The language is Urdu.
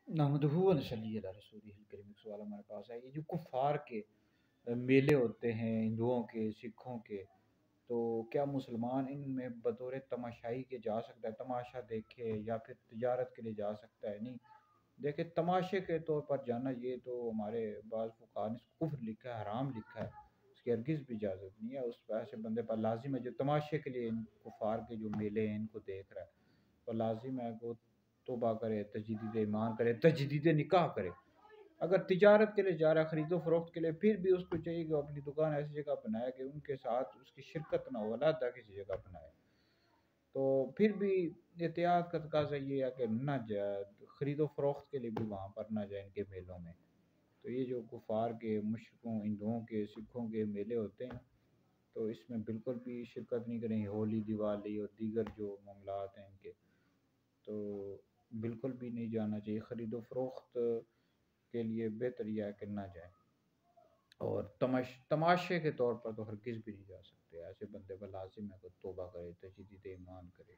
نحمدہ و نصلی علی رسولہ الکریم۔ ایک سوال ہمارے پاس ہے، یہ جو کفار کے میلے ہوتے ہیں ہندوؤں کے، سکھوں کے، تو کیا مسلمان ان میں بطور تماشائی کے جا سکتا ہے، تماشا دیکھے، یا پھر تجارت کے لیے جا سکتا ہے؟ نہیں، دیکھیں تماشے کے طور پر جانا یہ تو ہمارے بعض فقہا نے کفر لکھا ہے، حرام لکھا ہے، اس کی ہرگز بھی اجازت نہیں ہے۔ اس ایسے بندے پر لازم ہے جو تماشے کے لیے ان کفار کے جو میلے ہیں ان کو دیکھ رہا ہے، تو لازم ہے وہ توبہ کرے، تجدید ایمان کرے، تجدید نکاح کرے۔ اگر تجارت کے لیے جا رہا ہے، خرید و فروخت کے لیے، پھر بھی اس کو چاہیے کہ وہ اپنی دکان ایسی جگہ بنائے کہ ان کے ساتھ اس کی شرکت نہ ہو، علیحدہ کسی جگہ بنائے۔ تو پھر بھی احتیاط کا تقاضا یہ ہے کہ نہ جائے، خرید و فروخت کے لیے بھی وہاں پر نہ جائے ان کے میلوں میں۔ تو یہ جو کفار کے، مشرکوں، ہندوؤں کے، سکھوں کے میلے ہوتے ہیں، تو اس میں بالکل بھی شرکت نہیں کریں۔ ہولی، دیوالی اور دیگر جو معاملات ہیں ان کے، تو بالکل بھی نہیں جانا چاہیے۔ خرید و فروخت کے لیے بہتر یہ ہے کہ نہ جائیں، اور تماشے کے طور پر تو ہرگز بھی نہیں جا سکتے۔ ایسے بندے پر لازم ہے کہ توبہ کرے، تجدید ایمان کرے۔